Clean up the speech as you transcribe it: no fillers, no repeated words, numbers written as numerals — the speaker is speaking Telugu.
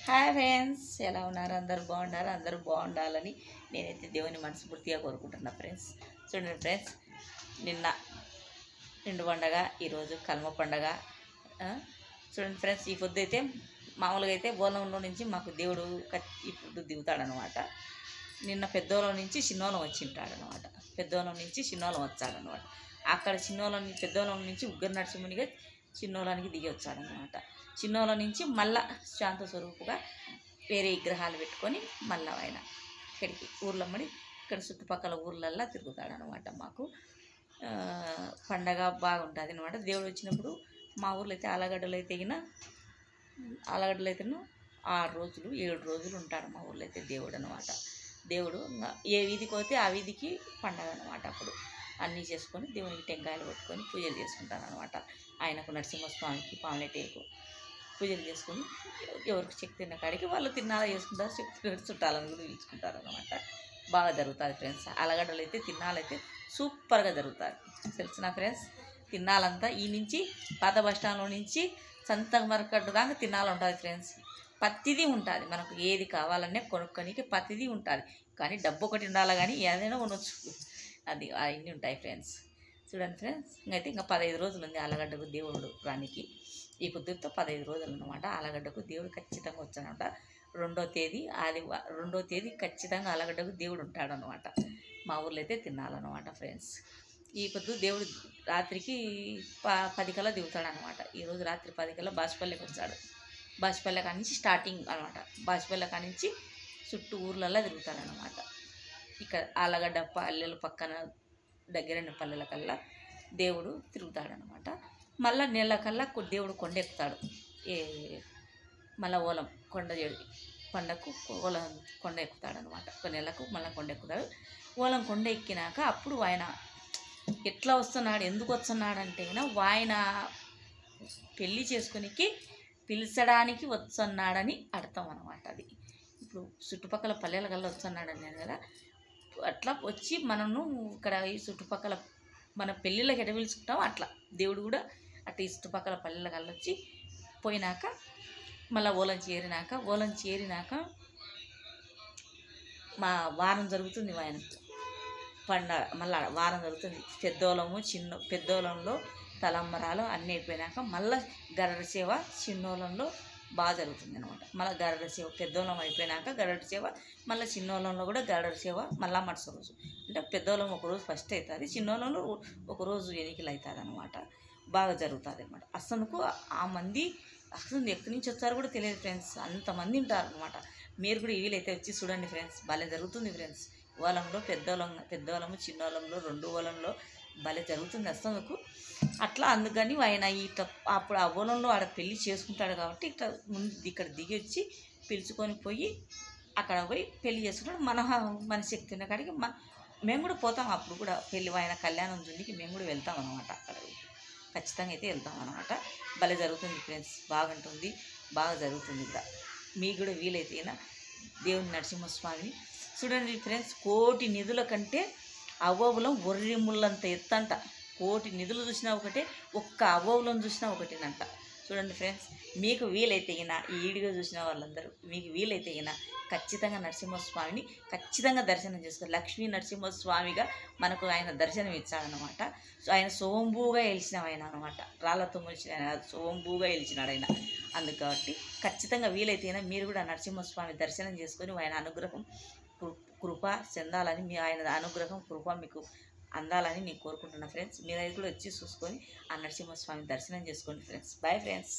హాయ్ ఫ్రెండ్స్, ఎలా ఉన్నారు? అందరూ బాగున్నారు. అందరూ బాగుండాలని నేనైతే దేవుని మనస్ఫూర్తిగా కోరుకుంటున్నా ఫ్రెండ్స్. చూడండి ఫ్రెండ్స్, నిన్న నిండు పండగ, ఈరోజు కల్మ పండగ. చూడండి ఫ్రెండ్స్, ఈ పొద్దు అయితే మామూలుగా అయితే బోలంలో నుంచి మాకు దేవుడు ఇప్పుడు దిగుతాడనమాట. నిన్న పెద్దోళం నుంచి చిన్నోళం వచ్చింటాడనమాట. పెద్దోళం నుంచి చిన్నోళం వచ్చాడనమాట. అక్కడ పెద్దోళం నుంచి ఉగ్ర నరసింహునిగా చిన్నోళానికి దిగి వచ్చాడనమాట. చిన్నోళం నుంచి మళ్ళా శాంత స్వరూపుగా వేరే విగ్రహాలు పెట్టుకొని మళ్ళీ ఆయన ఇక్కడికి ఊర్లమ్మడి ఇక్కడ చుట్టుపక్కల ఊర్లల్లో తిరుగుతాడనమాట. మాకు పండగ బాగుంటుంది అనమాట. దేవుడు వచ్చినప్పుడు మా ఊర్లో అయితే ఆలగడ్డలు అయితే 6 రోజులు 7 రోజులు ఉంటాడు మా ఊర్లో అయితే దేవుడు అనమాట. దేవుడు ఏ వీధికి పోతే ఆ వీధికి పండగ అనమాట. అప్పుడు అన్నీ చేసుకొని దేవునికి టెంకాయలు కొట్టుకొని పూజలు చేసుకుంటారు అనమాట. ఆయనకు నరసింహస్వామికి పాములెటేకు పూజలు చేసుకొని ఎవరికి శక్తి ఉన్న కాడికి వాళ్ళు తిన్నారా చేసుకుంటారు, శక్తి చుట్టాలని కూడా పిలుచుకుంటారు అనమాట. బాగా జరుగుతుంది ఫ్రెండ్స్. ఆలగడ్డలు అయితే తిన్నాలైతే సూపర్గా జరుగుతుంది తెలిసిన ఫ్రెండ్స్. తిన్నాలంతా ఈ నుంచి పాత బస్టాండ్లో నుంచి సంత మార్కెట్ దాకా తిన్నాలు ఉంటుంది ఫ్రెండ్స్. ప్రతిదీ ఉంటుంది, మనకు ఏది కావాలనే కొనుక్కోనికి ప్రతిదీ ఉంటుంది. కానీ డబ్బు ఒకటి ఉండాలి, కానీ ఏదైనా కొనవచ్చు. అది అవన్నీ ఉంటాయి ఫ్రెండ్స్. చూడండి ఫ్రెండ్స్, ఇంకా 15 రోజులు ఉంది ఆలగడ్డకు దేవుడు రానికి. ఈ పొద్దుతో 15 రోజులు అనమాట. ఆలగడ్డకు దేవుడు ఖచ్చితంగా వచ్చానమాట. 2వ తేదీ ఖచ్చితంగా ఆలగడ్డకు దేవుడు ఉంటాడనమాట. మా ఊర్లో అయితే తినాలన్నమాట ఫ్రెండ్స్. ఈ పొద్దు దేవుడు రాత్రికి 10 కల్లా దిగుతాడనమాట. ఈరోజు రాత్రి 10 కల్లా బాచిపల్లెకి వచ్చాడు. బాచిపల్లె కానించి స్టార్టింగ్ అనమాట. బాచిపల్లె కానించి చుట్టూ ఊర్లల్లో తిరుగుతాడనమాట. ఇక్కడ ఆలగడ్డ పల్లెల పక్కన దగ్గరైన పల్లెల కల్లా దేవుడు తిరుగుతాడనమాట. మళ్ళీ నెలకల్లా దేవుడు కొండ ఎక్కుతాడు. మళ్ళీ ఓలం పండగకు ఓలం కొండ ఎక్కుతాడనమాట. ఒక నెలకు మళ్ళీ కొండ ఎక్కుతాడు. ఓలం కొండ ఎక్కినాక అప్పుడు ఆయన ఎట్లా వస్తున్నాడు, ఎందుకు వస్తున్నాడు అంటే ఆయన పెళ్ళి చేసుకునికి పిలిచడానికి వస్తున్నాడని అర్థం అనమాట. అది ఇప్పుడు చుట్టుపక్కల పల్లెల కల్లా వస్తున్నాడని కదా, అట్లా వచ్చి మనము ఇక్కడ ఈ చుట్టుపక్కల మన పెళ్ళిళ్ళకి ఎట పిలుచుకుంటాం అట్లా దేవుడు కూడా అట్లా ఈ చుట్టుపక్కల పల్లెల కల్లా వచ్చి పోయినాక మళ్ళీ ఓలం చేరినాక మా వారం జరుగుతుంది. ఆయనకు పండగ మళ్ళీ వారం జరుగుతుంది. పెద్దోలంలో తలంబరాలు అన్నీ అయిపోయినాక మళ్ళీ గరుడ సేవ చిన్నోలంలో బాగా జరుగుతుంది అనమాట. మళ్ళీ గరుడ సేవ పెద్దోలం అయిపోయినాక గరుడ సేవ, మళ్ళీ చిన్నోలంలో కూడా గరుడ సేవ మళ్ళీ మరుసటి రోజు. అంటే పెద్దోలం ఒకరోజు ఫస్ట్ అవుతుంది, చిన్నోలంలో ఒకరోజు ఎన్నికలు అవుతుంది అనమాట. బాగా జరుగుతుంది అనమాట. అసలు ఎక్కడి నుంచి వచ్చారో కూడా తెలియదు ఫ్రెండ్స్. అంతమంది ఉంటారు అనమాట. మీరు కూడా వీలైతే వచ్చి చూడండి ఫ్రెండ్స్, భలే జరుగుతుంది ఫ్రెండ్స్. ఓలంలో పెద్దోలము చిన్నోలంలో 2 ఓలంలో భలే జరుగుతుంది అసలుకు. అట్లా అందుకని ఆయన అప్పుడు ఆ ఓలంలో ఆడ పెళ్ళి చేసుకుంటాడు కాబట్టి ఇక్కడ దిగి వచ్చి పిలుచుకొని పోయి అక్కడ పోయి పెళ్ళి చేసుకుంటాడు. మన శక్తి ఉన్న కాడికి మేము కూడా పోతాం. అప్పుడు కూడా పెళ్ళి ఆయన కళ్యాణం జున్నికి మేము కూడా వెళ్తాం అనమాట. అక్కడ ఖచ్చితంగా అయితే వెళ్తాం అనమాట. భలే జరుగుతుంది ఫ్రెండ్స్, బాగుంటుంది, బాగా జరుగుతుంది ఇక్కడ. మీకు కూడా వీలైతే దేవుని నరసింహస్వామిని చూడండి ఫ్రెండ్స్. 1,000,000 నిధుల కంటే అవ్వవులం ఒర్రి ముళ్ళంత ఎత్తంట. 1,000,000 నిధులు చూసినా ఒకటే, ఒక్క అవ్వవులం చూసినా ఒకటేనంట. చూడండి ఫ్రెండ్స్, మీకు వీలైతే ఈ వీడియో చూసిన వాళ్ళందరూ మీకు వీలైతే ఖచ్చితంగా నరసింహస్వామిని ఖచ్చితంగా దర్శనం చేసుకోవాలి. లక్ష్మీ నరసింహస్వామిగా మనకు ఆయన దర్శనం ఇచ్చాడనమాట. సో ఆయన స్వయంభూగా వెలిచిన ఆయన అనమాట. రాళ్ళతో మొలిచిన ఆయన స్వయంభూగా వెలిచినాడు ఆయన. అందుకు కాబట్టి ఖచ్చితంగా వీలైతే మీరు కూడా నరసింహస్వామి దర్శనం చేసుకొని ఆయన అనుగ్రహం కృప చెందాలని, ఆయన అనుగ్రహం కృప మీకు అందాలని నేను కోరుకుంటున్నా ఫ్రెండ్స్. మీరైతే కూడా వచ్చి చూసుకొని ఆ నరసింహస్వామి దర్శనం చేసుకోండి ఫ్రెండ్స్. Bye friends.